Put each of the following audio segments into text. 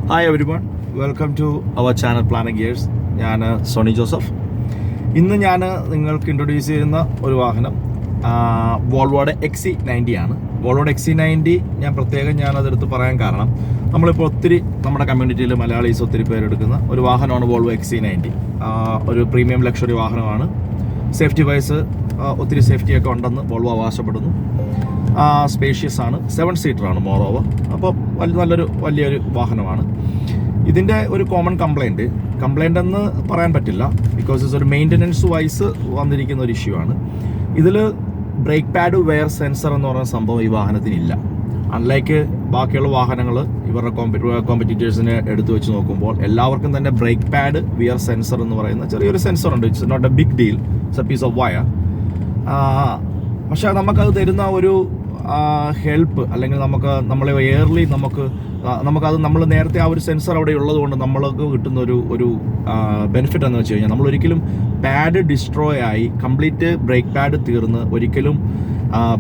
Hi everyone, welcome to our channel planning gears. ഞാൻ Soni Joseph. ഇന്ന് ഞാൻ നിങ്ങൾക്ക് ഇൻട്രൊഡ്യൂസ് ചെയ്യുന്ന ഒരു വാഹനം വോൾവോയുടെ XC90 ആണ്. വോൾവോയുടെ XC90 ഞാനതെടുത്ത് പറയാൻ കാരണം, നമ്മളിപ്പോൾ ഒത്തിരി നമ്മുടെ കമ്മ്യൂണിറ്റിയിൽ മലയാളീസ് ഒത്തിരി പേരെടുക്കുന്ന ഒരു വാഹനമാണ് വോൾവോ XC90. ഒരു പ്രീമിയം ലക്ഷറി വാഹനമാണ്. സേഫ്റ്റി വൈസ് ഒത്തിരി സേഫ്റ്റിയൊക്കെ ഉണ്ടെന്ന് വോൾവോ അവകാശപ്പെടുന്നു. സ്പേഷ്യസ് ആണ്, 7 സീറ്ററാണ് മോറോവർ. അപ്പോൾ വലിയൊരു വാഹനമാണ്. ഇതിൻ്റെ ഒരു കോമൺ കംപ്ലൈൻറ്റ് എന്ന് പറയാൻ പറ്റില്ല, ബിക്കോസ് ഇറ്റ്സ് ഒരു മെയിൻ്റനൻസ് വൈസ് വന്നിരിക്കുന്ന ഒരു ഇഷ്യൂ ആണ്. ഇതിൽ ബ്രേക്ക് പാഡ് വെയർ സെൻസർ എന്ന് പറയുന്ന സംഭവം ഈ വാഹനത്തിനില്ല. അൺലൈക്ക് ബാക്കിയുള്ള വാഹനങ്ങൾ ഇവരുടെ കോമ്പറ്റീറ്റേഴ്സിനെ എടുത്തു വെച്ച് നോക്കുമ്പോൾ എല്ലാവർക്കും തന്നെ ബ്രേക്ക് പാഡ് വിയർ സെൻസർ എന്ന് പറയുന്ന ചെറിയൊരു സെൻസർ ഉണ്ട്. It's not a big deal, it's a piece of wire. പക്ഷേ നമുക്കത് തരുന്ന ഒരു ഹെൽപ്പ്, അല്ലെങ്കിൽ നമ്മളെ എയർലി നമുക്കത് നമ്മൾ നേരത്തെ ആ ഒരു സെൻസർ അവിടെ ഉള്ളത് കൊണ്ട് നമ്മൾക്ക് കിട്ടുന്ന ഒരു ബെനിഫിറ്റ് എന്ന് വെച്ച് കഴിഞ്ഞാൽ, നമ്മൾ ഒരിക്കലും പാഡ് ഡിസ്ട്രോയ് ആയി കംപ്ലീറ്റ് ബ്രേക്ക് പാഡ് തീർന്ന് ഒരിക്കലും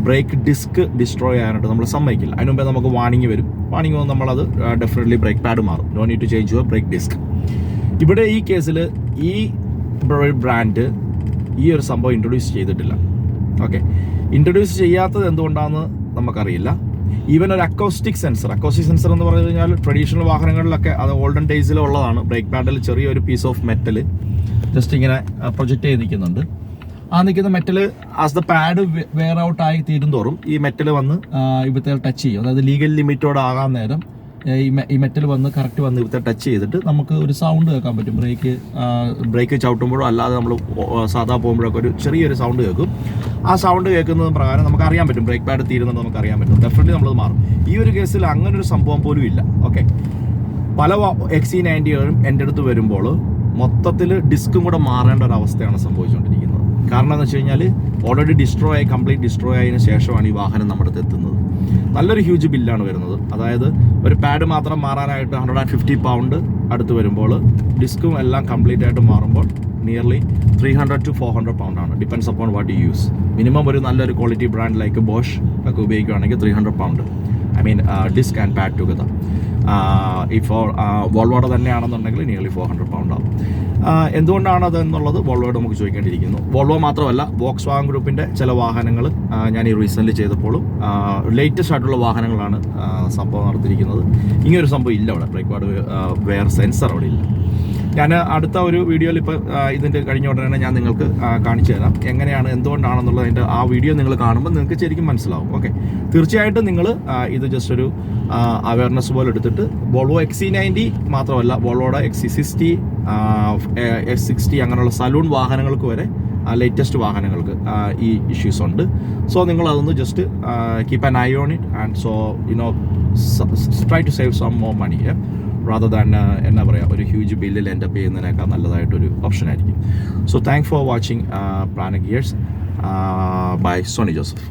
ബ്രേക്ക് ഡിസ്ക് ഡിസ്ട്രോയ് ചെയ്യാനായിട്ട് നമ്മൾ സമ്മതിക്കില്ല. അതിന് മുമ്പേ നമുക്ക് വാണിംഗ് വരും. വാണിംഗ് വന്ന് നമ്മളത് ഡെഫിനറ്റ്ലി ബ്രേക്ക് പാഡ് മാറും. No need to change your brake disc. ഇവിടെ ഈ കേസിൽ ഈ ബ്രാൻഡ് ഈ ഒരു സംഭവം ഇൻട്രൊഡ്യൂസ് ചെയ്തിട്ടില്ല. ഓക്കെ, ഇൻട്രൊഡ്യൂസ് ചെയ്യാത്തത് എന്തുകൊണ്ടാണെന്ന് നമുക്കറിയില്ല. ഈവൻ ഒരു അക്കോസ്റ്റിക് സെൻസർ എന്ന് പറഞ്ഞു കഴിഞ്ഞാൽ ട്രഡീഷണൽ വാഹനങ്ങളിലൊക്കെ അത് ഓൾഡൻ ഡേയ്സിലുള്ളതാണ്. ബ്രേക്ക് പാഡിൽ ചെറിയൊരു പീസ് ഓഫ് മെറ്റൽ ജസ്റ്റ് ഇങ്ങനെ പ്രൊജക്റ്റ് ചെയ്ത് നിൽക്കുന്നുണ്ട്. ആ നിൽക്കുന്ന metal as the pad wear out ആയി തീരുന്തോറും ഈ മെറ്റൽ വന്ന് ഇവിടുത്തെ ടച്ച് ചെയ്യും. അതായത് ലീഗൽ ലിമിറ്റോട് ആകാൻ നേരം ഈ മെറ്റൽ വന്ന് കറക്റ്റ് വന്ന് ഇവിടുത്തെ ടച്ച് ചെയ്തിട്ട് നമുക്ക് ഒരു സൗണ്ട് കേൾക്കാൻ പറ്റും. ബ്രേക്ക് ചവിട്ടുമ്പോഴോ അല്ലാതെ നമ്മൾ സാധാ പോകുമ്പോഴൊക്കെ ഒരു ചെറിയൊരു സൗണ്ട് കേൾക്കും. ആ സൗണ്ട് കേൾക്കുന്നത് പ്രകാരം നമുക്ക് അറിയാൻ പറ്റും ബ്രേക്ക് പാഡ് തീരുന്നത് നമുക്ക് അറിയാൻ പറ്റും. ഡെഫിനറ്റ്ലി നമ്മളത് മാറും. ഈ ഒരു കേസിൽ അങ്ങനെ ഒരു സംഭവം പോലും ഇല്ല. ഓക്കെ, പല XC90കളും എൻ്റെ അടുത്ത് വരുമ്പോൾ മൊത്തത്തിൽ ഡിസ്കും കൂടെ മാറേണ്ട ഒരു അവസ്ഥയാണ് സംഭവിച്ചുകൊണ്ടിരിക്കുന്നത്. കാരണം എന്ന് വെച്ച് കഴിഞ്ഞാൽ ഓൾറെഡി കംപ്ലീറ്റ് ഡിസ്ട്രോയ് ആയതിനു ശേഷമാണ് ഈ വാഹനം നമ്മുടെ അടുത്ത് എത്തുന്നത്. നല്ലൊരു ഹ്യൂജ് ബില്ലാണ് വരുന്നത്. അതായത് ഒരു പാഡ് മാത്രം മാറാനായിട്ട് 150 പൗണ്ട് അടുത്ത് വരുമ്പോൾ ഡിസ്കും എല്ലാം കംപ്ലീറ്റ് ആയിട്ട് മാറുമ്പോൾ നിയർലി 300 to 400 പൗണ്ടാണ്. Depends upon what you use. Minimum ഒരു നല്ലൊരു ക്വാളിറ്റി ബ്രാൻഡ് ലൈക്ക് ബോഷ് ഒക്കെ ഉപയോഗിക്കുകയാണെങ്കിൽ 300 pound. Disc and pad together. ഇപ്പോൾ വോൾവോയുടെ തന്നെയാണെന്നുണ്ടെങ്കിൽ നിയർലി 400 പൗണ്ടാവും. എന്തുകൊണ്ടാണ് അതെന്നുള്ളത് വോൾവോയോട് നമുക്ക് ചോദിക്കേണ്ടിയിരിക്കുന്നു. വോൾവോ മാത്രമല്ല, വോക്സ് വാഗൺ ഗ്രൂപ്പിൻ്റെ ചില വാഹനങ്ങൾ ഞാൻ ഈ റീസെൻ്റ്ലി ചെയ്തപ്പോൾ ലേറ്റസ്റ്റ് ആയിട്ടുള്ള വാഹനങ്ങളാണ് സംഭവം നടത്തിയിരിക്കുന്നത്. ഇങ്ങനൊരു സംഭവം ഇല്ല അവിടെ. ബ്രേക്ക് പാഡ് വെയർ സെൻസർ അവിടെ ഇല്ല. ഞാൻ അടുത്ത ഒരു വീഡിയോയിൽ ഇപ്പോൾ ഇതിൻ്റെ കഴിഞ്ഞ ഉടനെ ഞാൻ നിങ്ങൾക്ക് കാണിച്ചു തരാം എങ്ങനെയാണ് എന്തുകൊണ്ടാണെന്നുള്ളതിൻ്റെ ആ വീഡിയോ നിങ്ങൾ കാണുമ്പോൾ നിങ്ങൾക്ക് ശരിക്കും മനസ്സിലാവും. ഓക്കെ, തീർച്ചയായിട്ടും നിങ്ങൾ ഇത് ജസ്റ്റ് ഒരു അവയർനെസ് പോലെ എടുത്തിട്ട് വോൾവോ XC90 മാത്രമല്ല, വോൾവോയുടെ XC60, S60 അങ്ങനെയുള്ള സലൂൺ വാഹനങ്ങൾക്ക് വരെ ലേറ്റസ്റ്റ് വാഹനങ്ങൾക്ക് ഈ ഇഷ്യൂസ് ഉണ്ട്. സോ നിങ്ങൾ അതൊന്ന് just keep an eye on it and so try to save some more money rather than എന്നാ പറയുക, ഒരു ഹ്യൂജ് ബില്ലിൽ എൻ്റെ അപ്പ് ചെയ്യുന്നതിനേക്കാൾ നല്ലതായിട്ടൊരു ഓപ്ഷൻ ആയിരിക്കും. So thank for watching planning gears. Bye Soni Joseph.